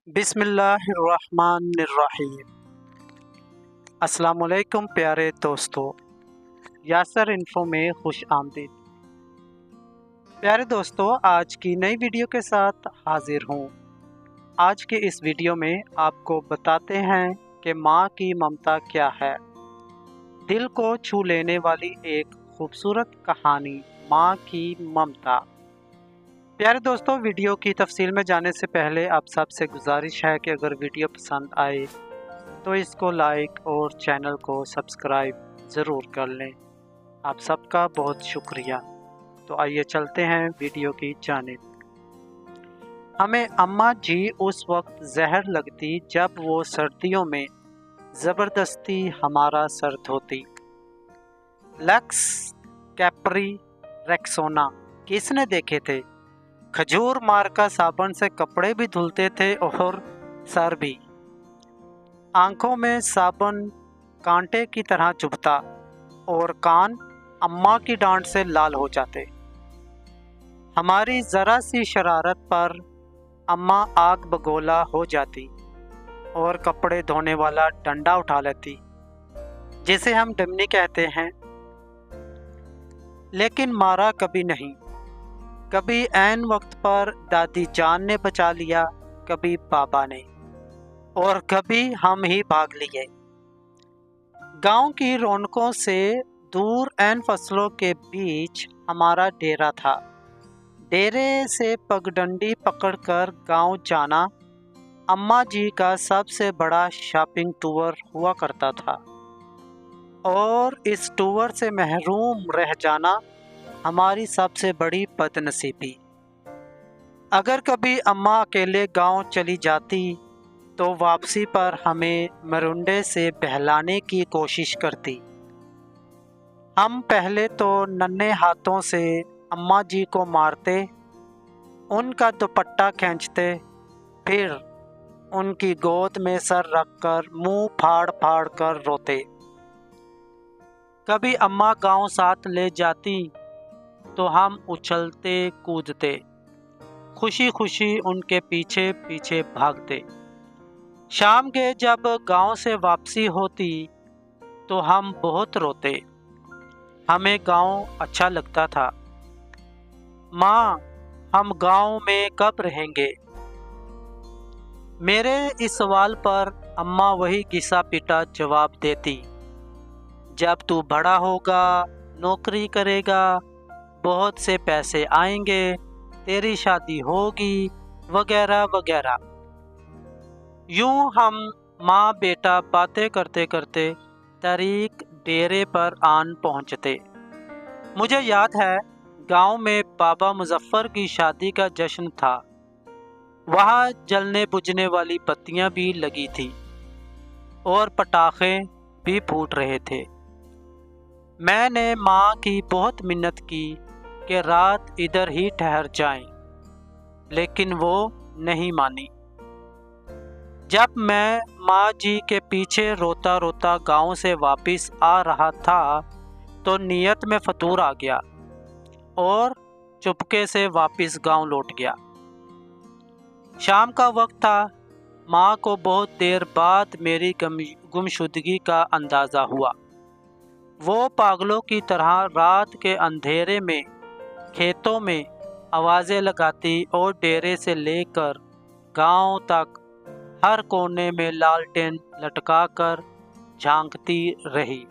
बिस्मिल्लाहिर्रहमानिर्रहीम। अस्सलाम वालेकुम प्यारे दोस्तों, यासर इन्फो में खुश आमदीद। प्यारे दोस्तों, आज की नई वीडियो के साथ हाजिर हूँ। आज के इस वीडियो में आपको बताते हैं कि माँ की ममता क्या है। दिल को छू लेने वाली एक खूबसूरत कहानी, माँ की ममता। प्यारे दोस्तों, वीडियो की तफसील में जाने से पहले आप सबसे गुजारिश है कि अगर वीडियो पसंद आए तो इसको लाइक और चैनल को सब्सक्राइब ज़रूर कर लें। आप सबका बहुत शुक्रिया। तो आइए चलते हैं वीडियो की जानिब। हमें अम्मा जी उस वक्त जहर लगती जब वो सर्दियों में ज़बरदस्ती हमारा सर धोती। लक्स, कैप्री, रेक्सोना किसने देखे थे? खजूर मार्का साबुन से कपड़े भी धुलते थे और सर भी। आंखों में साबुन कांटे की तरह चुभता और कान अम्मा की डांट से लाल हो जाते। हमारी ज़रा सी शरारत पर अम्मा आग बगोला हो जाती और कपड़े धोने वाला डंडा उठा लेती, जिसे हम डमनी कहते हैं। लेकिन मारा कभी नहीं। कभी ऐन वक्त पर दादी जान ने बचा लिया, कभी बाबा ने, और कभी हम ही भाग लिए। गांव की रौनकों से दूर ऐन फसलों के बीच हमारा डेरा था। डेरे से पगडंडी पकड़कर गांव जाना अम्मा जी का सबसे बड़ा शॉपिंग टूर हुआ करता था, और इस टूर से महरूम रह जाना हमारी सबसे बड़ी बदनसीबी। अगर कभी अम्मा अकेले गांव चली जाती तो वापसी पर हमें मरुंडे से बहलाने की कोशिश करती। हम पहले तो नन्हे हाथों से अम्मा जी को मारते, उनका दुपट्टा खींचते, फिर उनकी गोद में सर रखकर मुंह फाड़ फाड़ कर रोते। कभी अम्मा गांव साथ ले जाती तो हम उछलते कूदते, खुशी खुशी उनके पीछे पीछे भागते। शाम के जब गांव से वापसी होती तो हम बहुत रोते। हमें गांव अच्छा लगता था। माँ, हम गांव में कब रहेंगे? मेरे इस सवाल पर अम्मा वही घिसा पिटा जवाब देती, जब तू बड़ा होगा, नौकरी करेगा, बहुत से पैसे आएंगे, तेरी शादी होगी, वगैरह वगैरह। यूं हम माँ बेटा बातें करते करते तारीख डेरे पर आन पहुंचते। मुझे याद है, गांव में बाबा मुजफ्फर की शादी का जश्न था। वहाँ जलने बुझने वाली बत्तियां भी लगी थी और पटाखे भी फूट रहे थे। मैंने माँ की बहुत मिन्नत की कि रात इधर ही ठहर जाएं, लेकिन वो नहीं मानी। जब मैं माँ जी के पीछे रोता रोता गांव से वापस आ रहा था तो नीयत में फतूर आ गया और चुपके से वापस गांव लौट गया। शाम का वक्त था। माँ को बहुत देर बाद मेरी गुमशुदगी का अंदाज़ा हुआ। वो पागलों की तरह रात के अंधेरे में खेतों में आवाज़ें लगाती और डेरे से लेकर गांव तक हर कोने में लालटेन लटकाकर झांकती रही।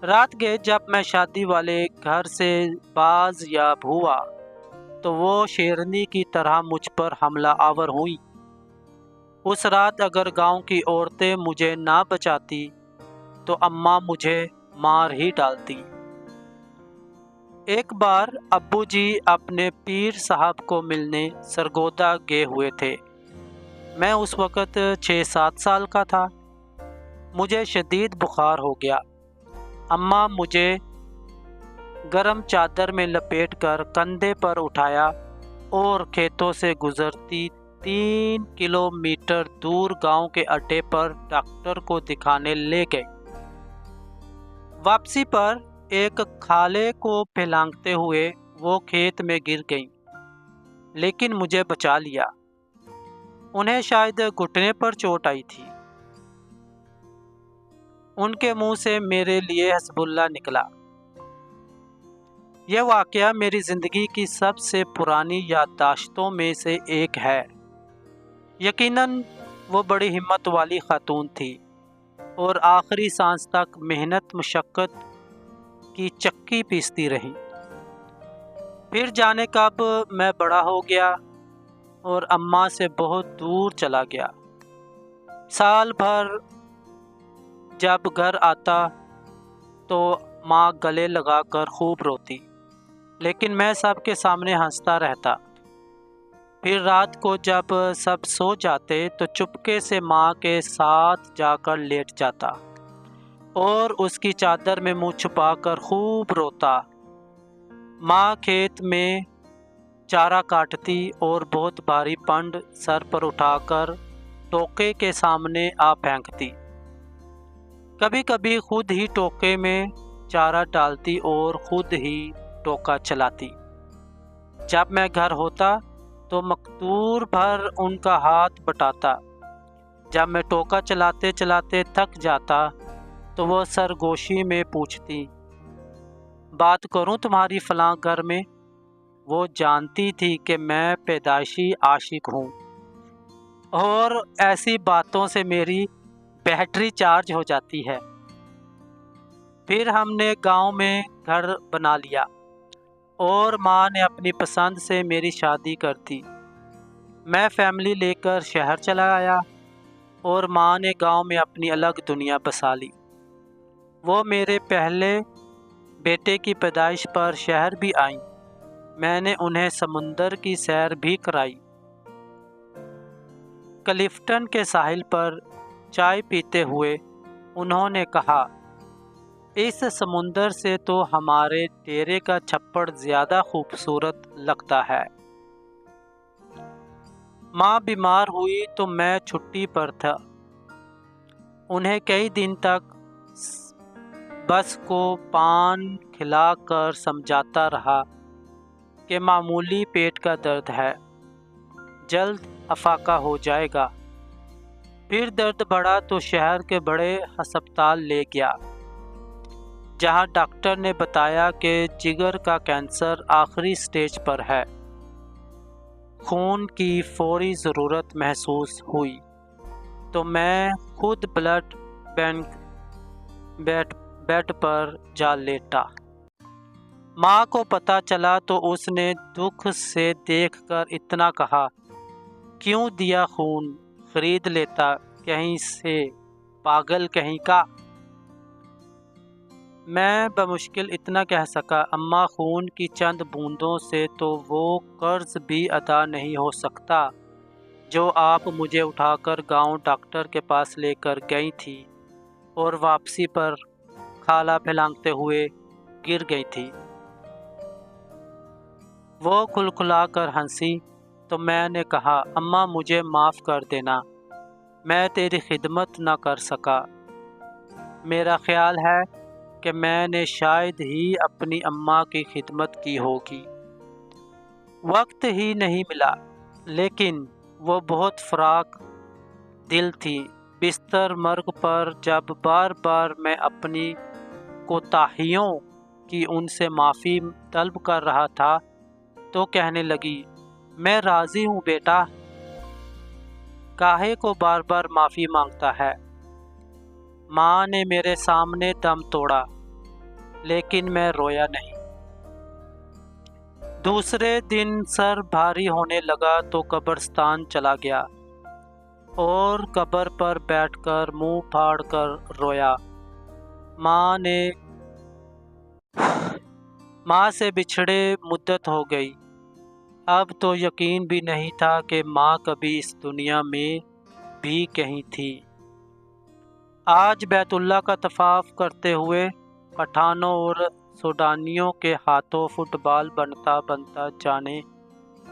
रात के जब मैं शादी वाले घर से बाज या हुआ तो वो शेरनी की तरह मुझ पर हमला आवर हुई। उस रात अगर गांव की औरतें मुझे ना बचाती तो अम्मा मुझे मार ही डालती। एक बार अब्बू जी अपने पीर साहब को मिलने सरगोदा गए हुए थे। मैं उस वक़्त 6-7 साल का था। मुझे शदीद बुखार हो गया। अम्मा मुझे गरम चादर में लपेटकर कंधे पर उठाया और खेतों से गुजरती 3 किलोमीटर दूर गांव के अड्डे पर डॉक्टर को दिखाने ले गए। वापसी पर एक खाले को फैलांगते हुए वो खेत में गिर गई, लेकिन मुझे बचा लिया। उन्हें शायद घुटने पर चोट आई थी। उनके मुंह से मेरे लिए हस्बुल्ला निकला। यह वाकया मेरी ज़िंदगी की सबसे पुरानी याददाश्तों में से एक है। यकीनन वो बड़ी हिम्मत वाली खातून थी और आखिरी सांस तक मेहनत मशक्क़त की चक्की पीसती रही। फिर जाने कब मैं बड़ा हो गया और अम्मा से बहुत दूर चला गया। साल भर जब घर आता तो माँ गले लगाकर खूब रोती, लेकिन मैं सबके सामने हंसता रहता। फिर रात को जब सब सो जाते तो चुपके से माँ के साथ जाकर लेट जाता और उसकी चादर में मुंह छुपाकर खूब रोता। माँ खेत में चारा काटती और बहुत भारी पंड सर पर उठाकर टोके के सामने आ फेंकती। कभी कभी खुद ही टोके में चारा डालती और खुद ही टोका चलाती। जब मैं घर होता तो मकतूर भर उनका हाथ बटाता। जब मैं टोका चलाते चलाते थक जाता तो वो सरगोशी में पूछती, बात करूं तुम्हारी फलां घर में? वो जानती थी कि मैं पैदाइशी आशिक हूँ और ऐसी बातों से मेरी बैटरी चार्ज हो जाती है। फिर हमने गांव में घर बना लिया और माँ ने अपनी पसंद से मेरी शादी कर दी। मैं फैमिली लेकर शहर चला आया और माँ ने गांव में अपनी अलग दुनिया बसा ली। वो मेरे पहले बेटे की पैदाइश पर शहर भी आईं। मैंने उन्हें समुंदर की सैर भी कराई। क्लिफ्टन के साहिल पर चाय पीते हुए उन्होंने कहा, इस समुंदर से तो हमारे डेरे का छप्पड़ ज़्यादा खूबसूरत लगता है। माँ बीमार हुई तो मैं छुट्टी पर था। उन्हें कई दिन तक बस को पान खिलाकर समझाता रहा कि मामूली पेट का दर्द है, जल्द अफाका हो जाएगा। फिर दर्द बढ़ा तो शहर के बड़े अस्पताल ले गया, जहां डॉक्टर ने बताया कि जिगर का कैंसर आखिरी स्टेज पर है। खून की फौरी ज़रूरत महसूस हुई तो मैं खुद ब्लड बैंक बेड पर जा लेटा। माँ को पता चला तो उसने दुख से देखकर इतना कहा, क्यों दिया खून, खरीद लेता कहीं से, पागल कहीं का। मैं बमुश्किल इतना कह सका, अम्मा खून की चंद बूंदों से तो वो कर्ज भी अदा नहीं हो सकता जो आप मुझे उठाकर गांव डॉक्टर के पास लेकर गई थी और वापसी पर खाला फैलांगते हुए गिर गई थी। वो खुलखुलाकर हंसी तो मैंने कहा, अम्मा मुझे माफ़ कर देना, मैं तेरी खिदमत ना कर सका। मेरा ख्याल है कि मैंने शायद ही अपनी अम्मा की खिदमत की होगी। वक्त ही नहीं मिला, लेकिन वो बहुत फराक दिल थी। बिस्तर मर्ग पर जब बार बार मैं अपनी कोताहियों की उनसे माफ़ी तलब कर रहा था तो कहने लगी, मैं राज़ी हूँ बेटा, काहे को बार बार माफ़ी मांगता है। माँ ने मेरे सामने दम तोड़ा, लेकिन मैं रोया नहीं। दूसरे दिन सर भारी होने लगा तो कब्रिस्तान चला गया और कब्र पर बैठकर मुंह फाड़कर रोया। माँ से बिछड़े मुद्दत हो गई। अब तो यकीन भी नहीं था कि माँ कभी इस दुनिया में भी कहीं थी। आज बैतुल्ला का तवाफ करते हुए पठानों और सूडानियों के हाथों फुटबॉल बनता बनता जाने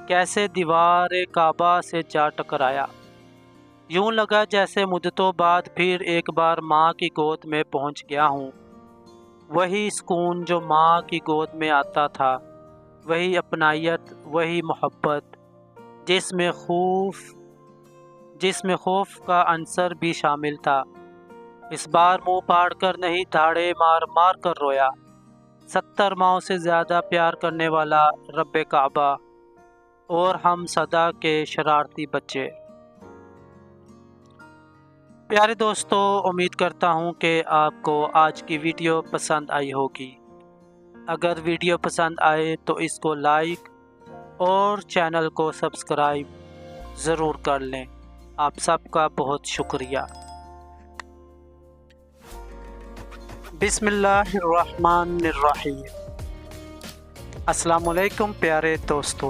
कैसे दीवार काबा से जा टकराया। यूं लगा जैसे मुद्दतों बाद फिर एक बार माँ की गोद में पहुंच गया हूँ। वही सुकून जो माँ की गोद में आता था, वही अपनायत, वही मोहब्बत जिसमें جس میں خوف کا عنصر بھی شامل تھا۔ اس بار منہ پھاڑ کر نہیں، دھاڑے مار مار کر رویا۔ 70 ماؤں سے زیادہ پیار کرنے والا رب کعبہ اور ہم صدا کے شرارتی بچے۔ پیارے دوستو، امید کرتا ہوں کہ آپ کو آج کی ویڈیو پسند آئی ہوگی۔ اگر ویڈیو پسند آئے تو اس کو لائک اور چینل کو سبسکرائب ضرور کر لیں۔ آپ سب کا بہت شکریہ۔ بسم اللہ الرحمن الرحیم۔ السلام علیکم پیارے دوستو۔